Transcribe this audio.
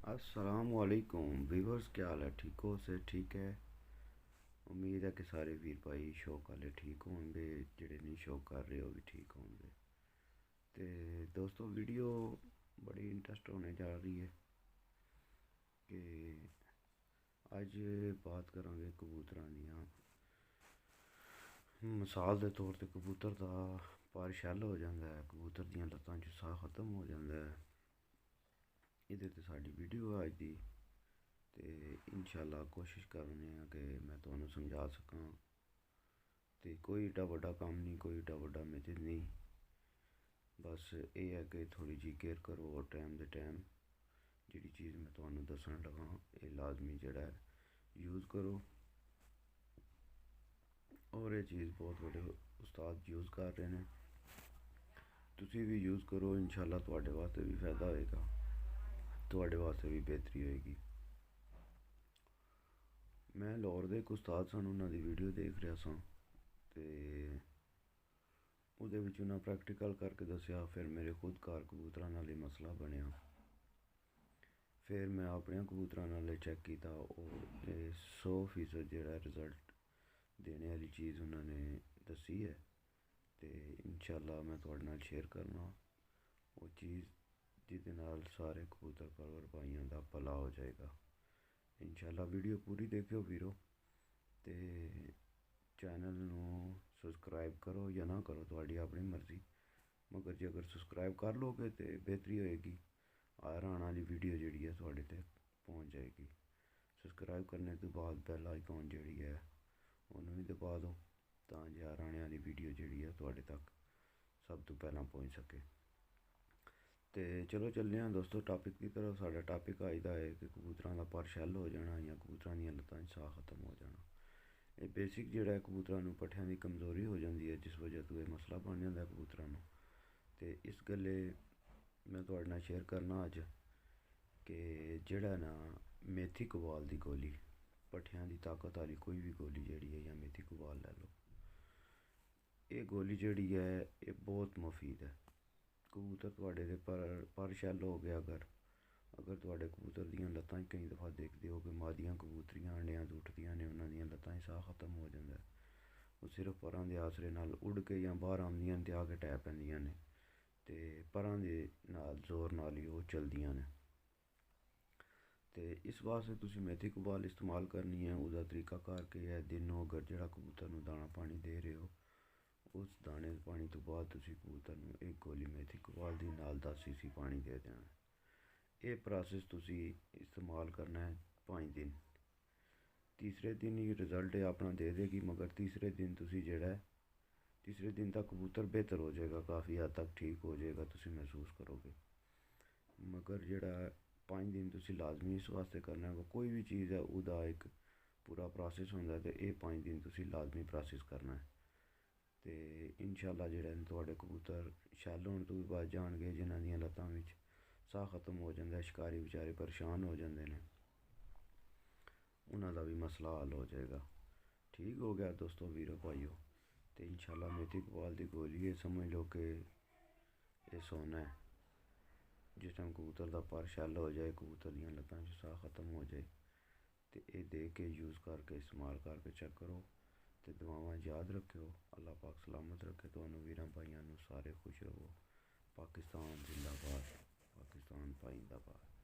अस्सलाम वालेकुम व्यूअर्स, क्या हाल है? ठीक हो? से ठीक है। उम्मीद है कि सारे वीर भाई शौक वाले ठीक होंगे, जेह्ड़े नहीं शौक कर रहे हो भी ठीक होंगे। तो दोस्तों, वीडियो बड़ी इंटरेस्ट होने जा रही है कि अज बात करांगे कबूतरां दियां। मिसाल के तौर पर कबूतर का पर शैल हो जाता है, कबूतर दियां लत्तां च साह खत्म हो जाता है। इहदे ते साडी वीडियो है अज दी। तो इंशाअल्लाह कोशिश करने कि मैं तुहानू समझा सकां। तो कोई एड्डा बड्डा कम्म नहीं, कोई एड्डा बड्डा मेथड नहीं, बस ये है कि थोड़ी जी केयर करो और टाइम दे टाइम जिहड़ी चीज़ मैं तुहानू दस्सन लगा ये लाजमी जेह्ड़ा है यूज़ करो। और ये चीज़ बहुत बड़े उस्ताद यूज़ कर रहे हैं, तुसी भी यूज़ करो। इंशाअल्लाह तुहाडे वास्ते भी फ़ायदा होएगा, तुहाडे वास्ते भी बेहतरी होएगी। मैं लाहौर दे एक उस्ताद सन, उन्हां दी वीडियो देख रहा सां ते ਉਹਦੇ ਵਿੱਚ ਉਹਨਾਂ प्रैक्टिकल करके दस्या। फिर मेरे खुद घर कबूतरां नाल ही मसला बनया। फिर मैं अपने कबूतरां नाल चेक किया और 100% जेह्ड़ा रिजल्ट देने वाली चीज़ उन्होंने दसी है। तो इंशाअल्लाह मैं तुहाडे नाल शेयर करना वो चीज़ जिहदे नाल सारे कबूतर परवर भाइयों का भला हो जाएगा। इंशाअल्लाह वीडियो पूरी देखियो वीरो, तो चैनल नू सबसक्राइब करो या ना करो, तुहाडी अपनी मर्जी, मगर जे अगर सबसक्राइब कर लोगे तो बेहतरी होएगी। हर आने वाली वीडियो जिहड़ी है तुहाडे तक पहुँच जाएगी। सबसक्राइब करने तो बाद बैल आइकॉन जिहड़ी है उन्होंने भी दबा दो, तां जे हर आने वाली वीडियो जिहड़ी है तुहाडे तक सब तो पहला पहुँच सके। तो चलो चलने हैं दोस्तों टॉपिक की तरफ। साडा टॉपिक अज दा है कि कबूतरां दा पर शैल हो जाना या कबूतरां दियां लत्तां च साह खत्म हो जाना। ये बेसिक जेह्ड़ा है कबूतरां नू पट्ठियां दी कमज़ोरी हो जाती है, जिस वजह तो यह मसला बन जाता है कबूतरां नू। ते इस गल्ले मैं तुहाडे नाल शेयर करना अज कि जेह्ड़ा ना मेथी कबाल दी गोली, पट्ठियां दी ताकत वाली कोई भी गोली जेह्ड़ी है, या मेथी कबाल लै लो, ये गोली जेह्ड़ी है ये बहुत मुफीद है। कबूतर तुहाडे दे पर शैल हो गया, अगर तुहाडे कबूतर दियां लत्तां कई दफ़ा देखदे हो कि मादियां कबूतरियां अंडियां तो उठदियां ने, उन्हां दियां लत्तां च साह खत्म हो जाता है। वो सिर्फ परां दे आसरे नाल उड़ के या बाहर आंदियां ते आके टै पैंदियां ने, ते परां दे नाल जोर नाल ही ओह् चलदियां ने। तो इस वास्ते तुसी मेथी कबाल इस्तेमाल करनी है। उसका तरीकाकार केह् है? दिनों अगर जेह्ड़ा कबूतर नू दाना पानी दे रहे हो, उस दाने पानी तो बाद तुसी कबूतर नू एक गोली मेथी कबाल दी नाल 10 cc पानी दे देना। ये प्रोसेस तुसी इस्तेमाल करना है 5 दिन। तीसरे दिन ही रिजल्ट अपना दे देगी, मगर तीसरे दिन तुसी जेह्ड़ा है तीसरे दिन तक कबूतर बेहतर हो जाएगा, काफ़ी हद तक ठीक हो जाएगा, तुसी महसूस करोगे। मगर जेह्ड़ा 5 दिन तुसी लाजमी इस वास्ते करना है, कोई भी चीज़ है उसदा एक पूरा प्रोसेस होंदा है, तो ये 5 दिन तुसी लाजमी प्रोसेस करना है। तो इंशाअल्लाह जेह्ड़े न तुहाडे कबूतर शैल होने तो भी बच जाणगे। जिन्हां दियां लत्तां विच साह खत्म हो जाता है, शिकारी बेचारे परेशान हो जाते हैं, उन्हां दा भी मसला हल हो जाएगा। ठीक हो गया दोस्तों, वीरो भाइयों। तो इंशाअल्लाह मेथी कबाल दी गोली है, समझ लो कि ये सोना है। जिस टाइम कबूतर का पर शैल हो जाए, कबूतर दियां लत्तां च साह खत्म हो जाए, तो ये दे के यूज़ करके इस्तेमाल करके चेक करो। तो दुआवां याद रखियो। अल्लाह पाक सलामत रखे तुहानू वीरां भाइयां नू, सारे खुश रहो। पाकिस्तान जिंदाबाद, पाकिस्तान भाई जिंदाबाद।